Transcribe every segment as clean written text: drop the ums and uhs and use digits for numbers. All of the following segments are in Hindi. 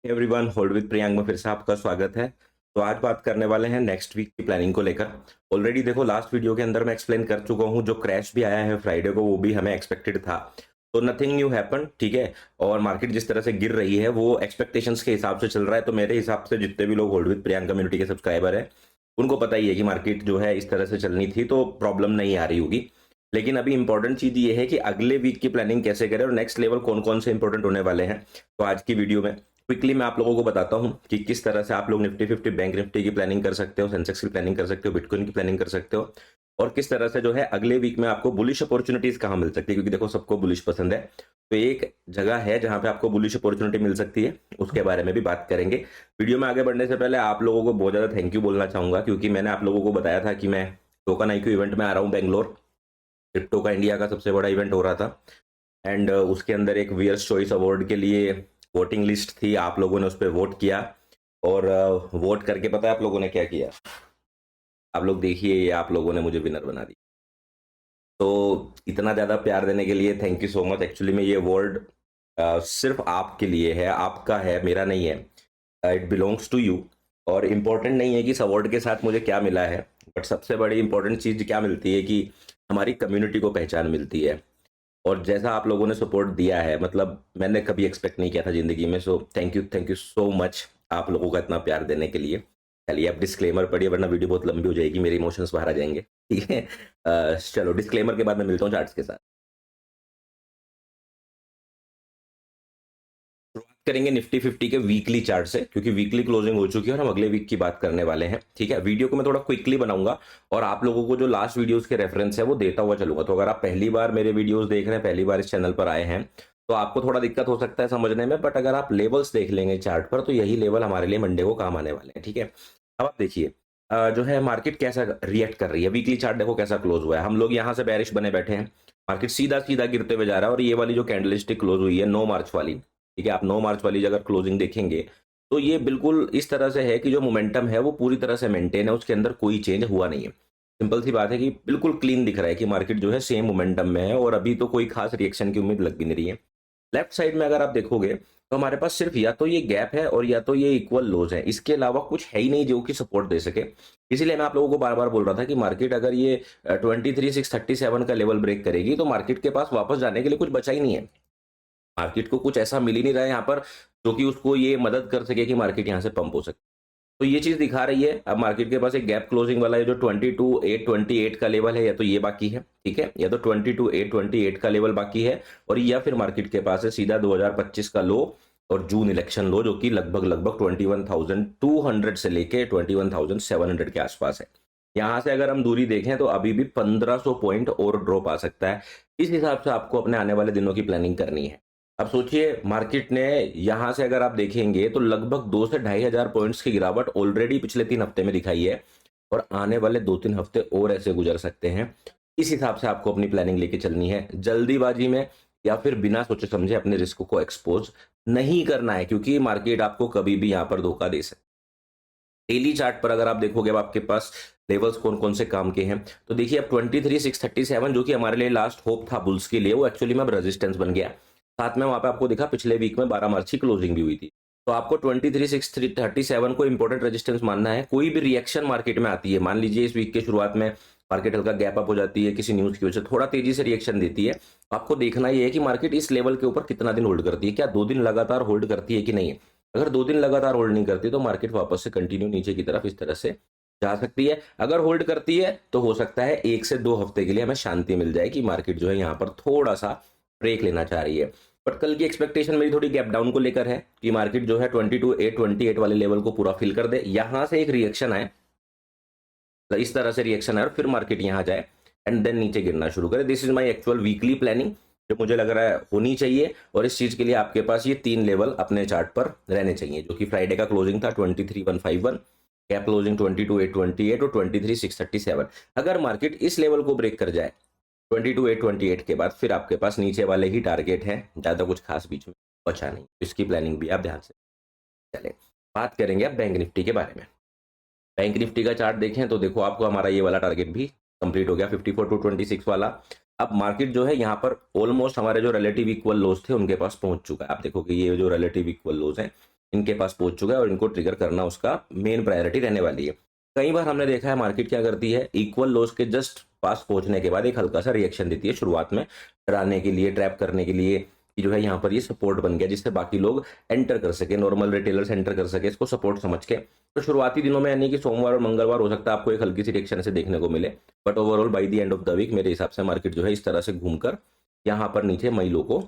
एवरीवन, होल्ड विद प्रियांक में फिर से आपका स्वागत है। तो आज बात करने वाले हैं नेक्स्ट वीक की प्लानिंग को लेकर। ऑलरेडी देखो, लास्ट वीडियो के अंदर मैं एक्सप्लेन कर चुका हूं, जो क्रैश भी आया है फ्राइडे को वो भी हमें एक्सपेक्टेड था। तो नथिंग न्यू हैपन, ठीक है। और मार्केट जिस तरह से गिर रही है वो एक्सपेक्टेशंस के हिसाब से चल रहा है। तो मेरे हिसाब से जितने भी लोग होल्ड विद प्रियांक कम्युनिटी के सब्सक्राइबर हैं उनको पता ही है कि मार्केट जो है इस तरह से चलनी थी, तो प्रॉब्लम नहीं आ रही होगी। लेकिन अभी इंपॉर्टेंट चीज ये है कि अगले वीक की प्लानिंग कैसे करें और नेक्स्ट लेवल कौन कौन से इंपॉर्टेंट होने वाले हैं। तो आज की वीडियो में क्विकली मैं आप लोगों को बताता हूं कि किस तरह से आप लोग निफ्टी 50 बैंक निफ्टी की प्लानिंग कर सकते हो, सेंसेक्स की प्लानिंग कर सकते हो, बिटकॉइन की प्लानिंग कर सकते हो, और किस तरह से जो है अगले वीक में आपको बुलिश अपॉर्चुनिटीज कहां मिल सकती है। क्योंकि देखो, सबको बुलिश पसंद है, तो एक जगह है जहां पे आपको बुलिश अपॉर्चुनिटी मिल सकती है, उसके बारे में भी बात करेंगे। वीडियो में आगे बढ़ने से पहले आप लोगों को बहुत ज्यादा थैंक यू बोलना चाहूंगा, क्योंकि मैंने आप लोगों को बताया था कि मैं टोकन आईक्यू इवेंट में आ रहा हूँ बेंगलोर। क्रिप्टो का इंडिया का सबसे बड़ा इवेंट हो रहा था, एंड उसके अंदर एक वियर्स चॉइस अवार्ड के लिए वोटिंग लिस्ट थी। आप लोगों ने उस पर वोट किया, और वोट करके पता है आप लोगों ने क्या किया? आप लोग देखिए, ये आप लोगों ने मुझे विनर बना दिया। तो इतना ज़्यादा प्यार देने के लिए thank you so much. Actually में ये अवार्ड सिर्फ आपके लिए है, आपका है, मेरा नहीं है। It belongs to you. और इम्पोर्टेंट नहीं है कि इस अवार्ड के साथ मुझे क्या मिला है, बट सबसे बड़ी इंपॉर्टेंट चीज़ क्या मिलती है कि हमारी कम्युनिटी को पहचान मिलती है। और जैसा आप लोगों ने सपोर्ट दिया है, मतलब मैंने कभी एक्सपेक्ट नहीं किया था जिंदगी में। So thank you so much आप लोगों का इतना प्यार देने के लिए। चलिए अब डिस्क्लेमर पढ़िए, वरना वीडियो बहुत लंबी हो जाएगी, मेरे इमोशंस बाहर आ जाएंगे, ठीक है। चलो डिस्क्लेमर के बाद मैं मिलता हूँ चार्ट्स के साथ। शुरुआत करेंगे निफ्टी 50 के वीकली चार्ट से, क्योंकि वीकली क्लोजिंग हो चुकी है और हम अगले वीक की बात करने वाले हैं, ठीक है। वीडियो को मैं थोड़ा क्विकली बनाऊंगा और आप लोगों को जो लास्ट वीडियोस के रेफरेंस है वो देता हुआ चलूंगा। तो अगर आप पहली बार मेरे वीडियोस देख रहे हैं, पहली बार इस चैनल पर आए हैं, तो आपको थोड़ा दिक्कत हो सकता है समझने में, बट अगर आप लेवल्स देख लेंगे चार्ट पर तो यही लेवल हमारे लिए मंडे को काम आने वाले हैं, ठीक है। अब आप देखिए जो है मार्केट कैसा रिएक्ट कर रही है। वीकली चार्ट देखो कैसा क्लोज हुआ है। हम लोग यहाँ से बेरिश बने बैठे हैं, मार्केट सीधा सीधा गिरते हुए जा रहा है, और ये वाली जो कैंडलस्टिक क्लोज हुई है 9 मार्च वाली, ठीक है। आप 9 मार्च वाली अगर क्लोजिंग देखेंगे तो ये बिल्कुल इस तरह से है कि जो मोमेंटम है वो पूरी तरह से मेंटेन है, उसके अंदर कोई चेंज हुआ नहीं है। सिंपल सी बात है कि बिल्कुल क्लीन दिख रहा है कि मार्केट जो है सेम मोमेंटम में है, और अभी तो कोई खास रिएक्शन की उम्मीद लग भी नहीं रही है। लेफ्ट साइड में अगर आप देखोगे तो हमारे पास सिर्फ या तो ये गैप है और या तो ये इक्वल लोज है, इसके अलावा कुछ है ही नहीं जो कि सपोर्ट दे सके। इसीलिए मैं आप लोगों को बार बार बोल रहा था कि मार्केट अगर ये 23,637 का लेवल ब्रेक करेगी तो मार्केट के पास वापस जाने के लिए कुछ बचा ही नहीं है। मार्केट को कुछ ऐसा मिल ही नहीं रहा है यहाँ पर जो कि उसको ये मदद कर सके कि मार्केट यहाँ से पंप हो सके। तो ये चीज दिखा रही है। अब मार्केट के पास एक गैप क्लोजिंग वाला है जो 22,828 का लेवल है, या तो ये बाकी है, ठीक है, या तो 22,828 का लेवल बाकी है, और या फिर मार्केट के पास है सीधा 2025 का लो और जून इलेक्शन लो, जो कि लगभग लगभग 21,200 से लेके 21,700 के आसपास है। यहां से अगर हम दूरी देखें तो अभी भी 1500 पॉइंट और ड्रॉप आ सकता है। इस हिसाब से आपको अपने आने वाले दिनों की प्लानिंग करनी है। अब सोचिए, मार्केट ने यहां से अगर आप देखेंगे तो लगभग 2 से 2,500 पॉइंट्स की गिरावट ऑलरेडी पिछले 3 हफ्ते में दिखाई है, और आने वाले 2-3 हफ्ते और ऐसे गुजर सकते हैं। इस हिसाब से आपको अपनी प्लानिंग लेके चलनी है। जल्दीबाजी में या फिर बिना सोचे समझे अपने रिस्क को एक्सपोज नहीं करना है, क्योंकि मार्केट आपको कभी भी यहां पर धोखा दे सकती है। डेली चार्ट पर अगर आप देखोगे, अब आपके पास लेवल्स कौन कौन से काम के हैं, तो देखिए अब 23,637 जो कि हमारे लिए लास्ट होप था बुल्स के लिए, वो एक्चुअली में अब रेजिस्टेंस बन गया। साथ में वहां पे आपको दिखा पिछले वीक में 12 मार्च की क्लोजिंग भी हुई थी। तो आपको 23,637 को इंपॉर्टेंट रेजिस्टेंस मानना है। कोई भी रिएक्शन मार्केट में आती है, मान लीजिए इस वीक के शुरुआत में मार्केट हल्का गैप अप हो जाती है किसी न्यूज की वजह से, थोड़ा तेजी से रिएक्शन देती है, आपको देखना यह है कि मार्केट इस लेवल के ऊपर कितना दिन होल्ड करती है, क्या 2 दिन लगातार होल्ड करती है कि नहीं। अगर 2 दिन लगातार होल्ड नहीं करती तो मार्केट वापस से कंटिन्यू नीचे की तरफ इस तरह से जा सकती है। अगर होल्ड करती है तो हो सकता है 1 से 2 हफ्ते के लिए हमें शांति मिल जाए कि मार्केट जो है यहाँ पर थोड़ा सा ब्रेक लेना चाह रही है। बट कल की एक्सपेक्टेशन मेरी थोड़ी गैप डाउन को लेकर है कि मार्केट जो है 22,828 वाले लेवल को पूरा फिल कर दे, यहां से एक रिएक्शन आए, इस तरह से रिएक्शन आए और फिर मार्केट यहां जाए एंड देन नीचे गिरना शुरू करे। This is my actual weekly planning जो मुझे लग रहा है होनी चाहिए, और इस चीज के लिए आपके पास ये 3 लेवल अपने चार्ट पर रहने चाहिए, जो कि फ्राइडे का क्लोजिंग था 23,151, गैप क्लोजिंग 22,828 और 23,637। अगर मार्केट इस लेवल को ब्रेक कर जाए 22,828 के बाद, फिर आपके पास नीचे वाले ही टारगेट हैं, ज्यादा कुछ खास बीच में बचा नहीं। इसकी प्लानिंग भी आप ध्यान से चलें। बात करेंगे अब बैंक निफ्टी के बारे में। बैंक निफ्टी का चार्ट देखें तो देखो, आपको हमारा ये वाला टारगेट भी कंप्लीट हो गया 54,226 वाला। अब मार्केट जो है यहाँ पर ऑलमोस्ट हमारे जो रिलेटिव इक्वल लोज थे उनके पास पहुंच चुका है। आप देखोगे ये जो रिलेटिव इक्वल लोज हैं इनके पास पहुंच चुका है और इनको ट्रिगर करना उसका मेन प्रायोरिटी रहने वाली है। कई बार हमने देखा है मार्केट क्या करती है, इक्वल लोज के जस्ट पास पहुंचने के बाद एक हल्का सा रिएक्शन देती है शुरुआत में, डराने के लिए, ट्रैप करने के लिए कि जो है यहाँ पर ये सपोर्ट बन गया जिससे बाकी लोग एंटर कर सके, नॉर्मल रिटेलर्स एंटर कर सके इसको सपोर्ट समझ के। तो शुरुआती दिनों में यानी कि सोमवार और मंगलवार हो सकता है आपको एक हल्की सी रिएक्शन से देखने को मिले, but overall by the end of the week मेरे हिसाब से मार्केट जो है इस तरह से घूमकर यहाँ पर नीचे मई लो को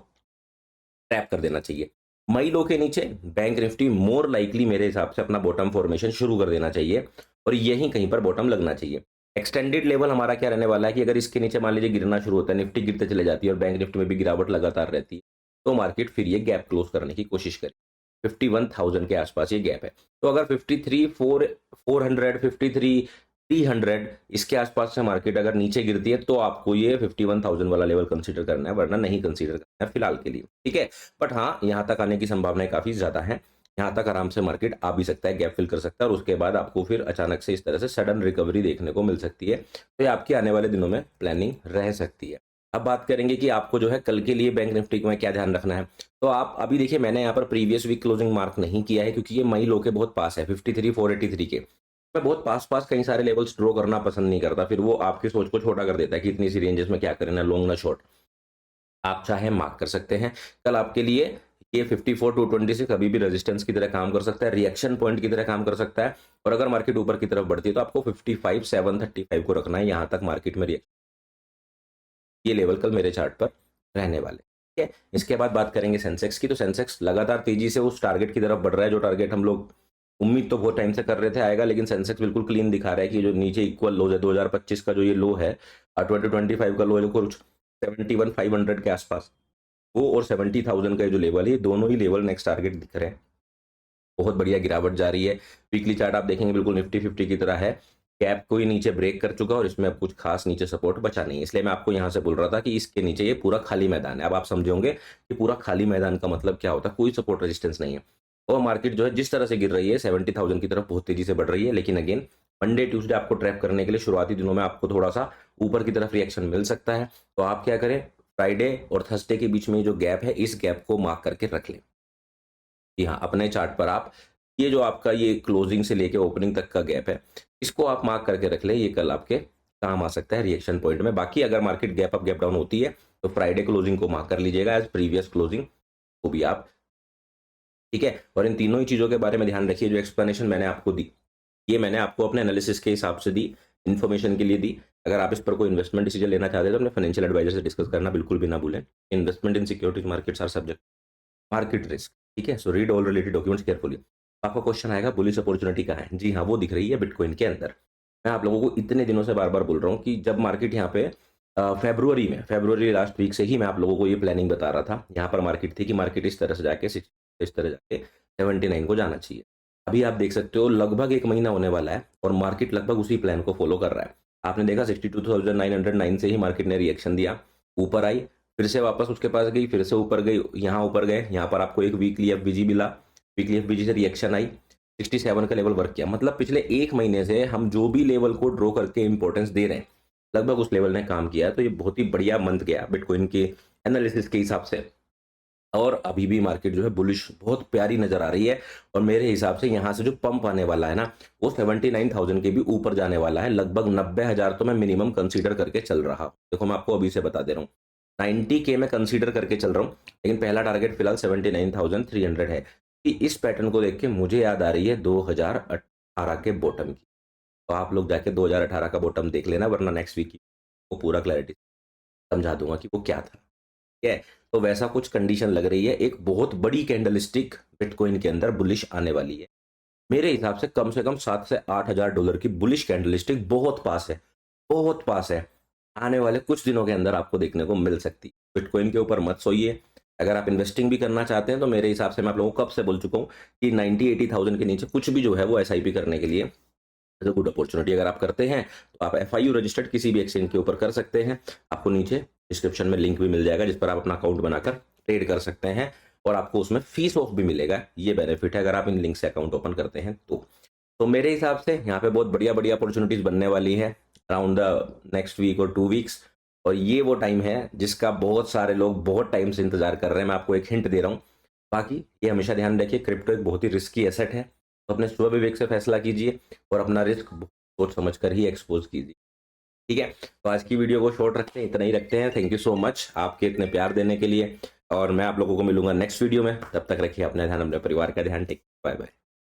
ट्रैप कर देना चाहिए। मई लो के नीचे बैंक निफ्टी मोर लाइकली मेरे हिसाब से अपना बॉटम फॉर्मेशन शुरू कर देना चाहिए और यहीं कहीं पर बॉटम लगना चाहिए। एक्सटेंडेड लेवल हमारा क्या रहने वाला है कि अगर इसके नीचे मान लीजिए गिरना शुरू होता है, निफ्टी गिरते चले जाती है और बैंक निफ्टी में भी गिरावट लगातार रहती है, तो मार्केट फिर ये गैप क्लोज करने की कोशिश करे। 51,000 के आसपास ये गैप है। तो अगर 53,300 इसके आसपास से मार्केट अगर नीचे गिरती है तो आपको ये 51,000 वाला लेवल कंसीडर करना है, वरना नहीं कंसीडर करना है फिलहाल के लिए, ठीक है। बट हाँ, यहाँ तक आने की संभावनाएं काफी ज्यादा है, यहाँ तक आराम से मार्केट आ भी सकता है, गैप फिल कर सकता है और उसके बाद आपको फिर अचानक से इस तरह से सडन रिकवरी देखने को मिल सकती है। तो ये आपकी आने वाले दिनों में प्लानिंग रह सकती है। अब बात करेंगे कि आपको जो है कल के लिए बैंक निफ्टी में क्या ध्यान रखना है। तो आप अभी देखिए, मैंने यहाँ पर प्रीवियस वीक क्लोजिंग मार्क नहीं किया है क्योंकि ये मई लो के बहुत पास है, 53,483 के। मैं बहुत पास पास कई सारे लेवल्स ड्रॉ करना पसंद नहीं करता, फिर वो आपकी सोच को छोटा कर देता है कि इतनी सी रेंजेस में क्या करें, ना लॉन्ग ना शॉर्ट। आप चाहे मार्क कर सकते हैं, कल आपके लिए ये 54,220 कभी भी रेजिस्टेंस की तरह काम कर सकता है, रिएक्शन पॉइंट की तरह काम कर सकता है। और अगर मार्केट ऊपर की तरफ बढ़ती है तो आपको 55,735 को रखना है, यहाँ तक मार्केट में रिएक्शन, ये लेवल कल मेरे चार्ट पर रहने वाले, ठीक है। इसके बाद बात करेंगे सेंसेक्स की। तो सेंसेक्स लगातार तेजी से उस टारगेट की तरफ बढ़ रहा है जो टारगेट हम लोग उम्मीद तो बहुत टाइम से कर रहे थे आएगा, लेकिन सेंसेक्स बिल्कुल क्लीन दिखा रहा है कि जो नीचे इक्वल लो है 2025 का जो ये लो है, 2025 का लो है जो कुछ 71,500 के आसपास, वो और 70,000 का जो लेवल है, दोनों ही लेवल नेक्स्ट टारगेट दिख रहे हैं। बहुत बढ़िया गिरावट जा रही है। वीकली चार्ट आप देखेंगे बिल्कुल निफ्टी 50 की तरह है, कैप को ही नीचे ब्रेक कर चुका और इसमें अब कुछ खास नीचे सपोर्ट बचा नहीं है। इसलिए मैं आपको यहां से बोल रहा था कि इसके नीचे ये पूरा खाली मैदान है। अब आप समझे होंगे कि पूरा खाली मैदान का मतलब क्या होता है, कोई सपोर्ट रेजिस्टेंस नहीं है। और मार्केट जो है जिस तरह से गिर रही है 70,000 की तरफ बहुत तेजी से बढ़ रही है, लेकिन अगेन मंडे ट्यूसडे आपको ट्रैप करने के लिए शुरुआती दिनों में आपको थोड़ा सा ऊपर की तरफ रिएक्शन मिल सकता है। तो आप क्या करें, फ्राइडे और थर्सडे के बीच में जो गैप है इस गैप को मार्क करके रख लें। जी हाँ, अपने चार्ट पर आप ये जो आपका ये क्लोजिंग से लेके ओपनिंग तक का गैप है, इसको आप मार्क करके रख ले, ये कल आपके काम आ सकता है रिएक्शन पॉइंट में। बाकी अगर market gap up gap down होती है तो फ्राइडे क्लोजिंग को मार्क कर लीजिएगा एज प्रीवियस क्लोजिंग को भी आप, ठीक है। और इन तीनों ही चीजों के बारे में ध्यान रखिए। जो एक्सप्लेनेशन मैंने आपको दी, ये मैंने आपको अपने एनालिसिस के हिसाब से दी, इन्फॉर्मेशन के लिए दी। अगर आप इस पर कोई इन्वेस्टमेंट डिसीजन लेना चाहते हैं तो अपने फाइनेंशियल एडवाइजर से डिस्कस करना बिल्कुल भी ना भूलें। Investment in securities markets are subject market risk, ठीक है। So read all related documents carefully. आपका क्वेश्चन आएगा बुलिश अपॉर्चुनिटी कहाँ है? जी हाँ, वो दिख रही है बिटकॉइन के अंदर। मैं आप लोगों को इतने दिनों से बार बार बोल रहा हूँ कि जब मार्केट यहाँ पे फेब्रुवरी लास्ट वीक से ही मैं आप लोगों को ये प्लानिंग बता रहा था, यहाँ पर मार्केट थी कि मार्केट इस तरह से जाके इस तरह जाके 79 को जाना चाहिए। अभी आप देख सकते हो लगभग एक महीना होने वाला है और मार्केट लगभग उसी प्लान को फॉलो कर रहा है। आपने देखा 62,909 से ही मार्केट ने रिएक्शन दिया, ऊपर आई, फिर से वापस उसके पास गई, फिर से ऊपर गई, यहाँ ऊपर गए, यहाँ पर आपको एक वीकली एफवीजी मिला, वीकली एफवीजी से रिएक्शन आई, 67 का लेवल वर्क किया। मतलब पिछले एक महीने से हम जो भी लेवल को ड्रॉ करके इंपॉर्टेंस दे रहे हैं लगभग उस लेवल ने काम किया है। तो ये बहुत ही बढ़िया मंथ गया बिटकॉइन के एनालिसिस के हिसाब से। और अभी भी मार्केट जो है बुलिश बहुत प्यारी नजर आ रही है और मेरे हिसाब से यहाँ से जो पंप आने वाला है ना, वो 79,000 के भी ऊपर जाने वाला है। लगभग 90,000 तो मैं मिनिमम कंसीडर करके चल रहा हूँ। देखो मैं आपको अभी से बता दे रहा हूँ, 90K में कंसीडर करके चल रहा हूँ, लेकिन पहला टारगेट फिलहाल 79,300 है। कि इस पैटर्न को देख के मुझे याद आ रही है 2018 के बॉटम की। तो आप लोग जाके 2018 का बॉटम देख लेना, वरना नेक्स्ट वीक की वो पूरा क्लैरिटी समझा दूंगा कि वो क्या था, ठीक है। तो वैसा कुछ कंडीशन लग रही है, एक बहुत बड़ी कैंडलस्टिक बिटकॉइन के अंदर बुलिश आने वाली है। मेरे हिसाब से कम $7 से 8,000 की बुलिश कैंडलस्टिक बहुत पास है, बहुत पास है। आने वाले कुछ दिनों के अंदर आपको देखने को मिल सकती है। बिटकॉइन के ऊपर मत सोइए। अगर आप इन्वेस्टिंग भी करना चाहते हैं तो मेरे हिसाब से मैं आप लोगों को कब से बोल चुका हूँ कि 90-80,000 के नीचे कुछ भी जो है वो एसआईपी करने के लिए गुड अपॉर्चुनिटी। अगर आप करते हैं तो आप एफआईयू रजिस्टर्ड किसी भी एक्सचेंज के ऊपर कर सकते हैं। आपको नीचे डिस्क्रिप्शन में लिंक भी मिल जाएगा जिस पर आप अपना अकाउंट बनाकर ट्रेड कर सकते हैं और आपको उसमें फीस ऑफ भी मिलेगा। ये बेनिफिट है अगर आप इन लिंक से अकाउंट ओपन करते हैं तो मेरे हिसाब से यहाँ पे बहुत बढ़िया बढ़िया अपॉर्चुनिटीज बनने वाली है अराउंड द नेक्स्ट वीक और 2 वीक्स। और ये वो टाइम है जिसका बहुत सारे लोग बहुत टाइम से इंतजार कर रहे हैं। मैं आपको एक हिंट दे रहा हूँ, बाकी ये हमेशा ध्यान रखिए, क्रिप्टो एक बहुत ही रिस्की एसेट है, तो अपने स्व विवेक से फैसला कीजिए और अपना रिस्क सोच समझ कर ही एक्सपोज कीजिए। ठीक है, तो आज की वीडियो को शॉर्ट रखते हैं, इतना ही रखते हैं। थैंक यू सो मच आपके इतने प्यार देने के लिए, और मैं आप लोगों को मिलूंगा नेक्स्ट वीडियो में। तब तक रखिए अपना ध्यान, अपने परिवार का ध्यान। Take bye bye.